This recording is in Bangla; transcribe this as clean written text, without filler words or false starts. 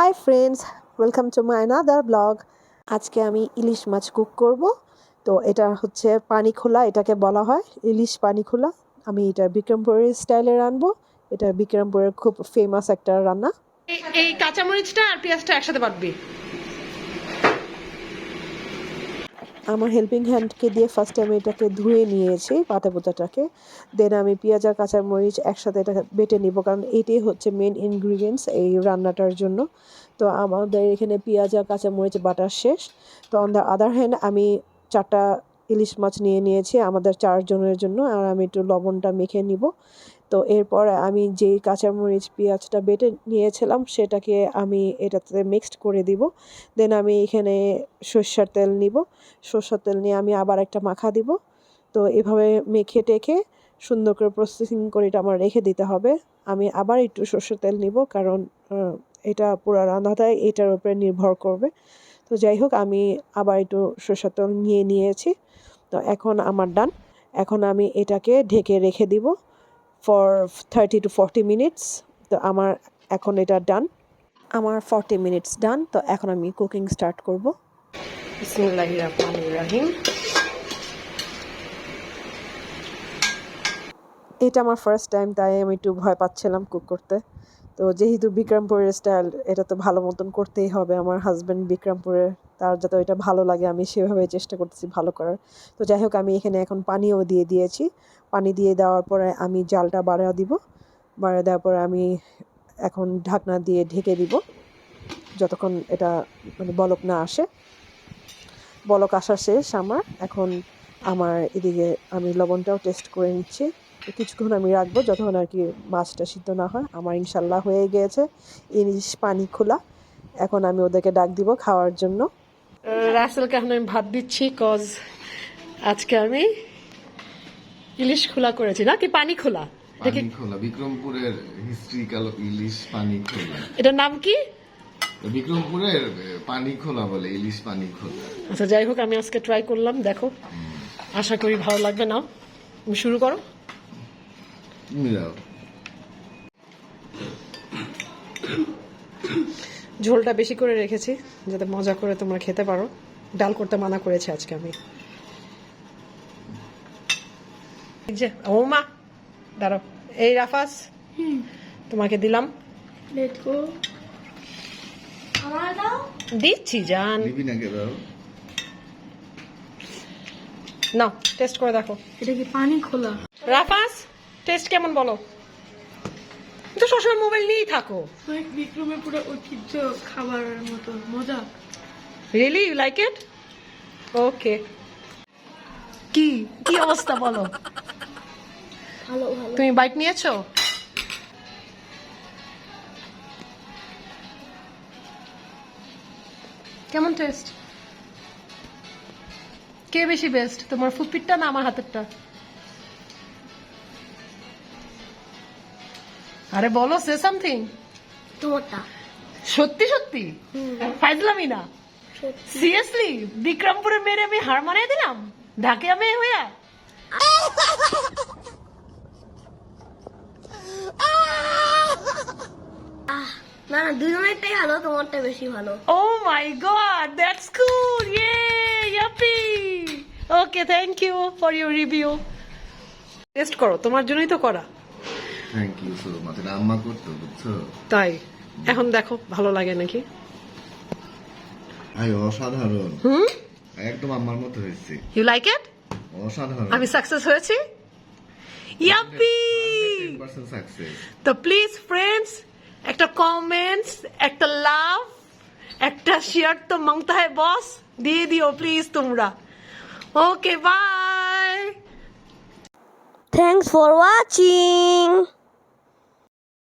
Hi friends, welcome to my another blog. আজকে আমি ইলিশ মাছ কুক করব। তো এটা হচ্ছে পানি খোলা, এটাকে বলা হয় ইলিশ পানি খোলা। আমি এটা বিক্রমপুরের স্টাইলে রান্নবো। এটা বিক্রমপুরের খুব ফেমাস একটা রান্না। এই কাঁচামরিচটা আর পেঁয়াজটা একসাথে বাটবি। আমার হেল্পিং হ্যান্ডকে দিয়ে ফার্স্টে আমি এটাকে ধুয়ে নিয়েছি পাতা পোতাটাকে। দেন আমি পেঁয়াজ আর কাঁচামরিচ একসাথে এটা বেটে নিব, কারণ এটাই হচ্ছে মেন ইনগ্রিডিয়েন্টস এই রান্নাটার জন্য। তো আমাদের এখানে পেঁয়াজ আর কাঁচামরিচ বাটা শেষ। তো অন দ্য আদার হ্যান্ড আমি 4টা ইলিশ মাছ নিয়ে নিয়েছি আমাদের 4 জনের জন্য, আর আমি একটু লবণটা মেখে নিব। তো এরপর আমি যেই কাঁচামরিচ পেঁয়াজটা বেটে নিয়েছিলাম সেটাকে আমি এটাতে মিক্সড করে দিব। দেন আমি এখানে সর্ষের তেল নিব। সর্ষের তেল নিয়ে আমি আবার একটা মাখা দিব। তো এভাবে মেখে টেখে সুন্দর করে প্রসেসিং করে এটা আমার রেখে দিতে হবে। আমি আবার একটু সর্ষের তেল নিব, কারণ এটা পুরো রান্নাটাই এটার উপরে নির্ভর করবে। তো যাই হোক, আমি আবার একটু সর্ষের তেল নিয়েছি। তো এখন আমার ডান। এখন আমি এটাকে ঢেকে রেখে দিব ফর 30 to 40 মিনিটস। তো আমার এখন এটা ডান। আমার 40 মিনিটস ডান। তো এখন আমি কুকিং স্টার্ট করব। বিসমিল্লাহির রহমানির রহিম। এটা আমার ফার্স্ট টাইম, তাই আমি একটু ভয় পাচ্ছিলাম কুক করতে। তো যেহেতু বিক্রমপুরের স্টাইল, এটা তো ভালো মতন করতেই হবে। আমার হাজব্যান্ড বিক্রমপুরের, তার যাতে ওইটা ভালো লাগে আমি সেভাবে চেষ্টা করতেছি ভালো করার। তো যাই হোক, আমি এখানে এখন পানিও দিয়ে দিয়েছি। পানি দিয়ে দেওয়ার পরে আমি জালটা বাড়া দিব। বাড়া দেওয়ার পরে আমি এখন ঢাকনা দিয়ে ঢেকে দিব যতক্ষণ এটা বলক না আসে। বলক আসা শেষ আমার। এখন আমার এদিকে আমি লবণটাও টেস্ট করে নিচ্ছি। কিছুক্ষণ আমি রাখবো যতক্ষণ আর কি মাছটা সিদ্ধ না হয়। আমার ইনশাল্লাহ হয়ে গিয়েছে ইলিশ পানি খোলা। এখন আমি ওদেরকে ডাক দিব খাওয়ার জন্য। রাসেলকে এখন আমি ভাত দিচ্ছি, কজ আজকে আমি ইলিশ খোলা করেছি, না কি পানি খোলা? পানি খোলা বিক্রমপুরের হিস্ট্রিক্যাল ইলিশ পানি খোলা। এটার নাম কি? বিক্রমপুরের পানি খোলা বলে, ইলিশ পানি খোলা। আচ্ছা, যাই হোক, আমি আজকে ট্রাই করলাম, দেখো আশা করি ভালো লাগবে। নাও তুমি শুরু করো। মিলাও। ঝোলটা বেশি করে রেখেছি যাতে মজা করে তোমরা খেতে পারো। ডাল করতে মানা করেছি আজকে আমি। এই যে ও মা, দাঁড়াও। এই রাফাস, তোমাকে দিলাম। দিচ্ছি জান। দিবি না কে দাও? নাও টেস্ট করে দেখো। এটা কি পানি খোলা? রাফাস, টেস্ট কেমন বলো? তো সবসময় মোবাইল নিয়েই থাকো। বিক্রমের পুরো ঐতিহ্য খাবারের মতো মজা। Really you like it? Okay. কি কি অবস্থা বলো? ভালো ভালো। তুমি বাইট নিয়েছো? কেমন টেস্ট? কে বেশি বেস্ট, তোমার ফুপিরটা না আমার হাতেরটা? আরে বলো, সে সামথিং। তোমারটা। সত্যি সত্যি? ফাইজলামি না, সিরিয়াসলি? বিক্রমপুরে মেরে আমি হার মানিয়ে দিলাম ঢাকিয়া মেয়ে হইয়া? না না, দুজনেরটাই ভালো, তোমারটা বেশি ভালো। Oh my god, that's cool! Yay! Yuppie! Okay, thank you for your review. Test করো, তোমার জন্যই তো করা। Thank you so much. এটা আম্মা করতো, বুঝছো? তাই এখন দেখো ভালো লাগে নাকি? আই অসাধারণ। একদম আম্মার মতো হয়েছে। You like it? অসাধারণ। আমি সাকসেস হয়েছি? ইয়াপি! 100% সাকসেস। তো প্লিজ ফ্রেন্ডস, একটা কমেন্টস, একটা লাভ, একটা শেয়ার তো মাংতা হয় বস, দিয়ে দিও প্লিজ তোমরা। ওকে, বাই। Thanks for watching.